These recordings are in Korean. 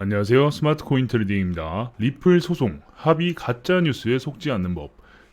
안녕하세요. 스마트코인 트레이딩입니다. 리플 소송, 합의 가짜뉴스에 속지 않는 법.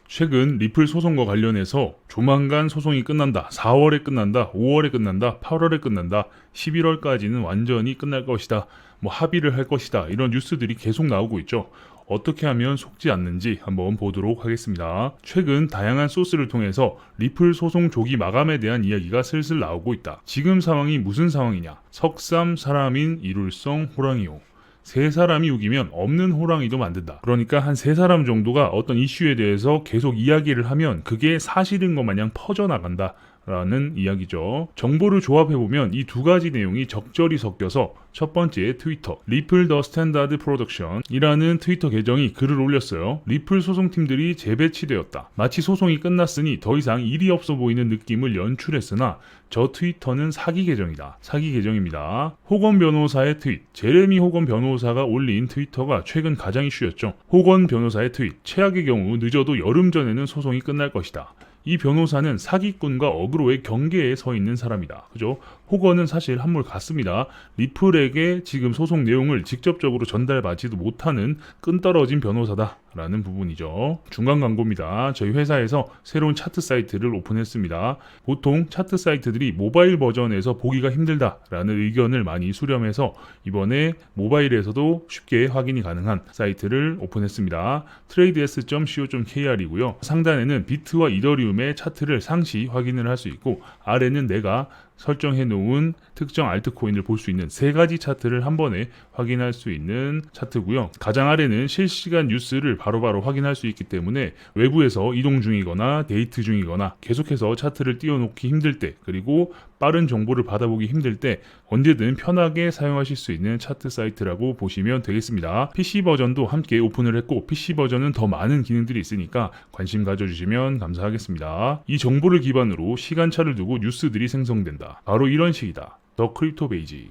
최근 리플 소송과 관련해서 조만간 소송이 끝난다. 4월에 끝난다. 5월에 끝난다. 8월에 끝난다. 11월까지는 완전히 끝날 것이다. 합의를 할 것이다. 이런 뉴스들이 계속 나오고 있죠. 어떻게 하면 속지 않는지 한번 보도록 하겠습니다. 최근 다양한 소스를 통해서 리플 소송 조기 마감에 대한 이야기가 슬슬 나오고 있다. 지금 상황이 무슨 상황이냐? 석삼 사람인 이룰성 호랑이요. 세 사람이 우기면 없는 호랑이도 만든다. 그러니까 한 세 사람 정도가 어떤 이슈에 대해서 계속 이야기를 하면 그게 사실인 것 마냥 퍼져나간다. 라는 이야기죠. 정보를 조합해보면 이 두 가지 내용이 적절히 섞여서 첫 번째 트위터 리플 더 스탠다드 프로덕션 이라는 트위터 계정이 글을 올렸어요. 리플 소송팀들이 재배치되었다. 마치 소송이 끝났으니 더 이상 일이 없어 보이는 느낌을 연출했으나 저 트위터는 사기 계정이다. 사기 계정입니다. 호건 변호사의 트윗 제레미 호건 변호사가 올린 트위터가 최근 가장 이슈였죠. 호건 변호사의 트윗 최악의 경우 늦어도 여름 전에는 소송이 끝날 것이다. 이 변호사는 사기꾼과 어그로의 경계에 서 있는 사람이다. 그죠? 호건은 사실 한물 같습니다. 리플에게 지금 소송 내용을 직접적으로 전달받지도 못하는 끈떨어진 변호사다. 라는 부분이죠. 중간 광고입니다. 저희 회사에서 새로운 차트 사이트를 오픈했습니다. 보통 차트 사이트들이 모바일 버전에서 보기가 힘들다라는 의견을 많이 수렴해서 이번에 모바일에서도 쉽게 확인이 가능한 사이트를 오픈했습니다. traders.co.kr이고요. 상단에는 비트와 이더리움의 차트를 상시 확인을 할 수 있고 아래는 내가 설정해 놓은 특정 알트코인을 볼 수 있는 세 가지 차트를 한 번에 확인할 수 있는 차트고요. 가장 아래는 실시간 뉴스를 바로바로 확인할 수 있기 때문에 외부에서 이동 중이거나 데이트 중이거나 계속해서 차트를 띄워놓기 힘들 때 그리고 빠른 정보를 받아보기 힘들 때 언제든 편하게 사용하실 수 있는 차트 사이트라고 보시면 되겠습니다. PC 버전도 함께 오픈을 했고 PC 버전은 더 많은 기능들이 있으니까 관심 가져주시면 감사하겠습니다. 이 정보를 기반으로 시간차를 두고 뉴스들이 생성된다. 바로 이런 식이다. 더 크립토 베이직.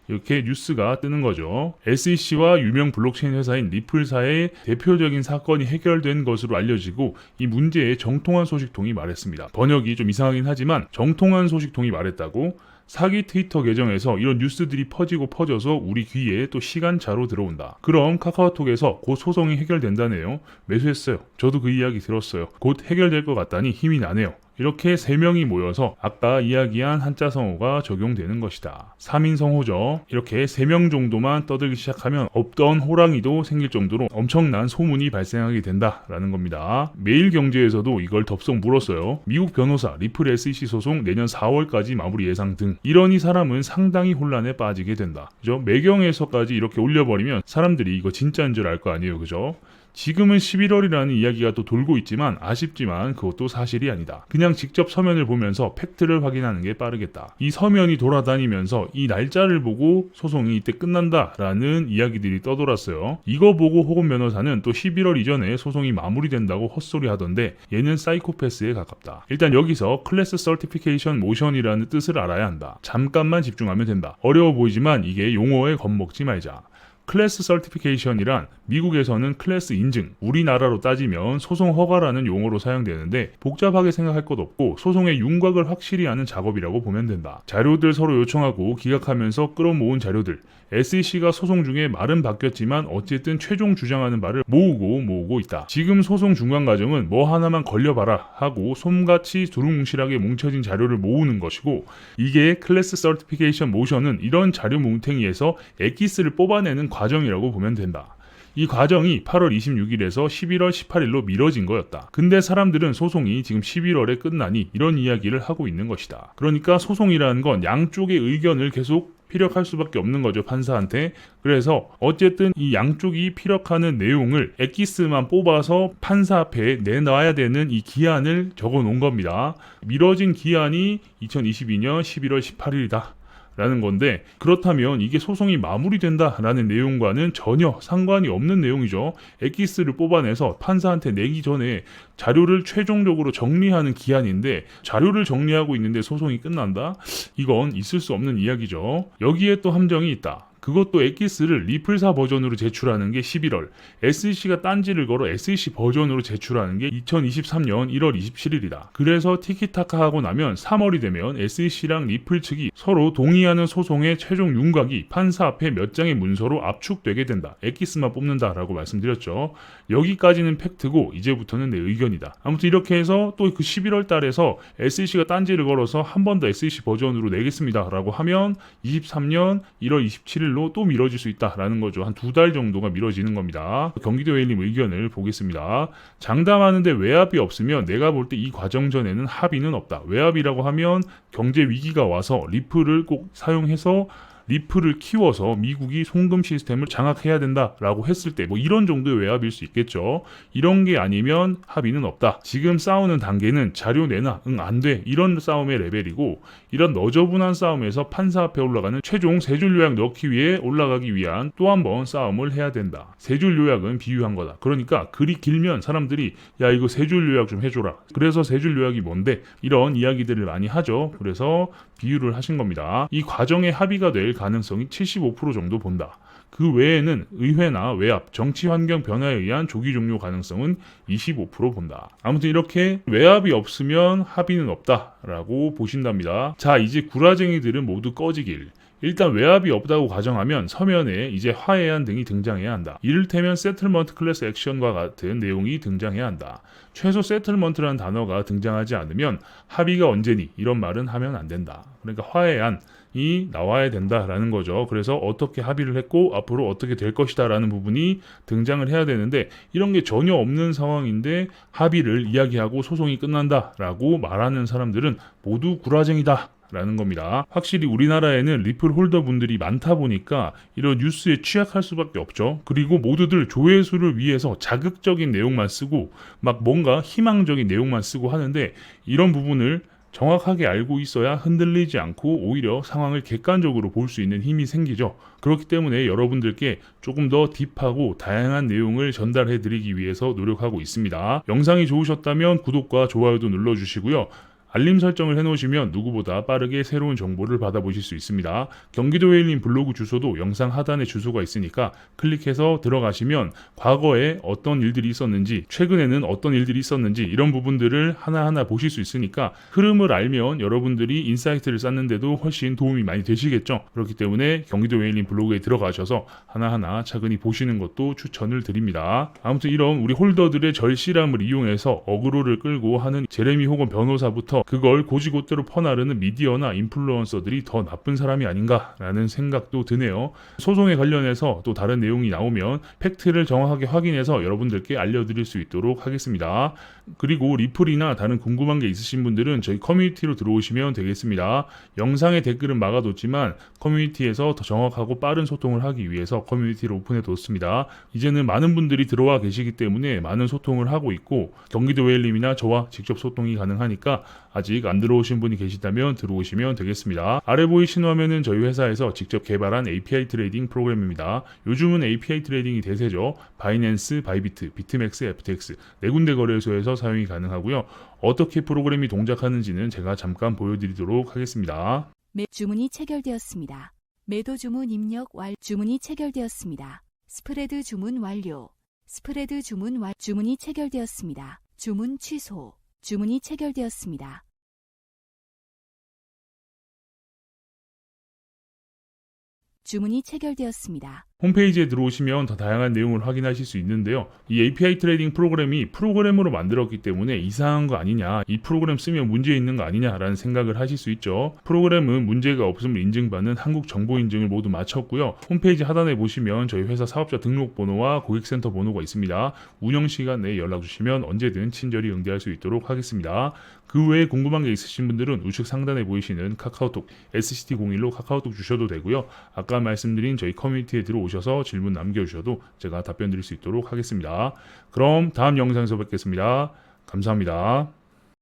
이렇게 뉴스가 뜨는 거죠. SEC와 유명 블록체인 회사인 리플사의 대표적인 사건이 해결된 것으로 알려지고 이 문제의 정통한 소식통이 말했습니다. 번역이 좀 이상하긴 하지만 정통한 소식통이 말했다고 사기 트위터 계정에서 이런 뉴스들이 퍼지고 퍼져서 우리 귀에 또 시간차로 들어온다. 그럼 카카오톡에서 곧 소송이 해결된다네요. 매수했어요. 저도 그 이야기 들었어요. 곧 해결될 것 같다니 힘이 나네요. 이렇게 3명이 모여서 아까 이야기한 한자성어가 적용되는 것이다. 3인성호죠. 이렇게 3명 정도만 떠들기 시작하면 없던 호랑이도 생길 정도로 엄청난 소문이 발생하게 된다라는 겁니다. 매일경제에서도 이걸 덥석 물었어요. 미국 변호사 리플 SEC 소송 내년 4월까지 마무리 예상 등 이러니 사람은 상당히 혼란에 빠지게 된다. 그죠? 매경에서까지 이렇게 올려버리면 사람들이 이거 진짜인 줄 알 거 아니에요. 그죠? 지금은 11월이라는 이야기가 또 돌고 있지만 아쉽지만 그것도 사실이 아니다. 그냥 직접 서면을 보면서 팩트를 확인하는 게 빠르겠다. 이 서면이 돌아다니면서 이 날짜를 보고 소송이 이때 끝난다라는 이야기들이 떠돌았어요. 이거 보고 호건 변호사는 또 11월 이전에 소송이 마무리된다고 헛소리 하던데 얘는 사이코패스에 가깝다. 일단 여기서 클래스 서티피케이션 모션이라는 뜻을 알아야 한다. 잠깐만 집중하면 된다. 어려워 보이지만 이게 용어에 겁먹지 말자. 클래스 서티피케이션이란 미국에서는 클래스 인증, 우리나라로 따지면 소송 허가라는 용어로 사용되는데 복잡하게 생각할 것 없고 소송의 윤곽을 확실히 아는 작업이라고 보면 된다. 자료들 서로 요청하고 기각하면서 끌어모은 자료들, SEC가 소송 중에 말은 바뀌었지만 어쨌든 최종 주장하는 바를 모으고 있다. 지금 소송 중간 과정은 뭐 하나만 걸려봐라 하고 솜같이 두루뭉실하게 뭉쳐진 자료를 모으는 것이고 이게 클래스 서티피케이션 모션은 이런 자료 뭉탱이에서 엑기스를 뽑아내는 과정이라고 보면 된다. 이 과정이 8월 26일에서 11월 18일로 미뤄진 거였다. 근데 사람들은 소송이 지금 11월에 끝나니 이런 이야기를 하고 있는 것이다. 그러니까 소송이라는 건 양쪽의 의견을 계속 피력할 수밖에 없는 거죠, 판사한테. 그래서 어쨌든 이 양쪽이 피력하는 내용을 엑기스만 뽑아서 판사 앞에 내놔야 되는 이 기한을 적어 놓은 겁니다. 미뤄진 기한이 2022년 11월 18일이다. 라는 건데 그렇다면 이게 소송이 마무리된다라는 내용과는 전혀 상관이 없는 내용이죠. 엑기스를 뽑아내서 판사한테 내기 전에 자료를 최종적으로 정리하는 기한인데 자료를 정리하고 있는데 소송이 끝난다? 이건 있을 수 없는 이야기죠. 여기에 또 함정이 있다. 그것도 엑기스를 리플사 버전으로 제출하는 게 11월, SEC가 딴지를 걸어 SEC 버전으로 제출하는 게 2023년 1월 27일이다. 그래서 티키타카 하고 나면 3월이 되면 SEC랑 리플 측이 서로 동의하는 소송의 최종 윤곽이 판사 앞에 몇 장의 문서로 압축되게 된다. 엑기스만 뽑는다라고 말씀드렸죠. 여기까지는 팩트고 이제부터는 내 의견이다. 아무튼 이렇게 해서 또 그 11월 달에서 SEC가 딴지를 걸어서 한 번 더 SEC 버전으로 내겠습니다라고 하면 23년 1월 27일로 또 미뤄질 수 있다라는 거죠. 한 2달 정도가 미뤄지는 겁니다. 경기도 웨일님 의견을 보겠습니다. 장담하는데 외압이 없으면 내가 볼 때 이 과정 전에는 합의는 없다. 외압이라고 하면 경제 위기가 와서 리플을 꼭 사용해서 리플을 키워서 미국이 송금 시스템을 장악해야 된다라고 했을 때 뭐 이런 정도의 외압일 수 있겠죠. 이런 게 아니면 합의는 없다. 지금 싸우는 단계는 자료 내놔, 응 안 돼, 이런 싸움의 레벨이고, 이런 너저분한 싸움에서 판사 앞에 올라가는 최종 세 줄 요약 넣기 위해 올라가기 위한 또 한 번 싸움을 해야 된다. 세 줄 요약은 비유한 거다. 그러니까 글이 길면 사람들이 야 이거 세 줄 요약 좀 해줘라. 그래서 세 줄 요약이 뭔데? 이런 이야기들을 많이 하죠. 그래서 비유를 하신 겁니다. 이 과정에 합의가 될 가능성이 75% 정도 본다. 그 외에는 의회나 외압, 정치 환경 변화에 의한 조기 종료 가능성은 25% 본다. 아무튼 이렇게 외압이 없으면 합의는 없다라고 보신답니다. 자, 이제 구라쟁이들은 모두 꺼지길. 일단 외압이 없다고 가정하면 서면에 이제 화해안 등이 등장해야 한다. 이를테면 세틀먼트 클래스 액션과 같은 내용이 등장해야 한다. 최소 세틀먼트라는 단어가 등장하지 않으면 합의가 언제니 이런 말은 하면 안 된다. 그러니까 화해안이 나와야 된다라는 거죠. 그래서 어떻게 합의를 했고 앞으로 어떻게 될 것이다라는 부분이 등장을 해야 되는데, 이런 게 전혀 없는 상황인데 합의를 이야기하고 소송이 끝난다라고 말하는 사람들은 모두 구라쟁이다 라는 겁니다. 확실히 우리나라에는 리플 홀더 분들이 많다 보니까 이런 뉴스에 취약할 수밖에 없죠. 그리고 모두들 조회수를 위해서 자극적인 내용만 쓰고 막 뭔가 희망적인 내용만 쓰고 하는데, 이런 부분을 정확하게 알고 있어야 흔들리지 않고 오히려 상황을 객관적으로 볼 수 있는 힘이 생기죠. 그렇기 때문에 여러분들께 조금 더 딥하고 다양한 내용을 전달해 드리기 위해서 노력하고 있습니다. 영상이 좋으셨다면 구독과 좋아요도 눌러주시고요. 알림 설정을 해놓으시면 누구보다 빠르게 새로운 정보를 받아보실 수 있습니다. 경기도 웨일님 블로그 주소도 영상 하단에 주소가 있으니까 클릭해서 들어가시면 과거에 어떤 일들이 있었는지, 최근에는 어떤 일들이 있었는지 이런 부분들을 하나하나 보실 수 있으니까 흐름을 알면 여러분들이 인사이트를 쌓는데도 훨씬 도움이 많이 되시겠죠. 그렇기 때문에 경기도 웨일님 블로그에 들어가셔서 하나하나 차근히 보시는 것도 추천을 드립니다. 아무튼 이런 우리 홀더들의 절실함을 이용해서 어그로를 끌고 하는 제레미 호건 변호사부터 그걸 고지고대로 퍼나르는 미디어나 인플루언서들이 더 나쁜 사람이 아닌가라는 생각도 드네요. 소송에 관련해서 또 다른 내용이 나오면 팩트를 정확하게 확인해서 여러분들께 알려드릴 수 있도록 하겠습니다. 그리고 리플이나 다른 궁금한 게 있으신 분들은 저희 커뮤니티로 들어오시면 되겠습니다. 영상의 댓글은 막아뒀지만 커뮤니티에서 더 정확하고 빠른 소통을 하기 위해서 커뮤니티를 오픈해뒀습니다. 이제는 많은 분들이 들어와 계시기 때문에 많은 소통을 하고 있고, 경기도 웨일님이나 저와 직접 소통이 가능하니까 아직 안 들어오신 분이 계시다면 들어오시면 되겠습니다. 아래 보이시는 화면은 저희 회사에서 직접 개발한 API 트레이딩 프로그램입니다. 요즘은 API 트레이딩이 대세죠. 바이낸스, 바이비트, 비트맥스, FTX 네 군데 거래소에서 사용이 가능하고요. 어떻게 프로그램이 동작하는지는 제가 잠깐 보여드리도록 하겠습니다. 주문이 체결되었습니다. 매도 주문 입력 주문이 체결되었습니다. 스프레드 주문 완료. 스프레드 주문 주문이 체결되었습니다. 주문 취소. 주문이 체결되었습니다. 주문이 체결되었습니다. 홈페이지에 들어오시면 더 다양한 내용을 확인하실 수 있는데요. 이 API 트레이딩 프로그램이 프로그램으로 만들었기 때문에 이상한 거 아니냐, 이 프로그램 쓰면 문제 있는 거 아니냐라는 생각을 하실 수 있죠. 프로그램은 문제가 없음을 인증받는 한국 정보 인증을 모두 마쳤고요. 홈페이지 하단에 보시면 저희 회사 사업자 등록번호와 고객센터 번호가 있습니다. 운영 시간 내에 연락 주시면 언제든 친절히 응대할 수 있도록 하겠습니다. 그 외에 궁금한 게 있으신 분들은 우측 상단에 보이시는 카카오톡 SCT01로 카카오톡 주셔도 되고요. 아까 말씀드린 저희 커뮤니티에 들어오셔서 질문 남겨주셔도 제가 답변 드릴 수 있도록 하겠습니다. 그럼 다음 영상에서 뵙겠습니다. 감사합니다.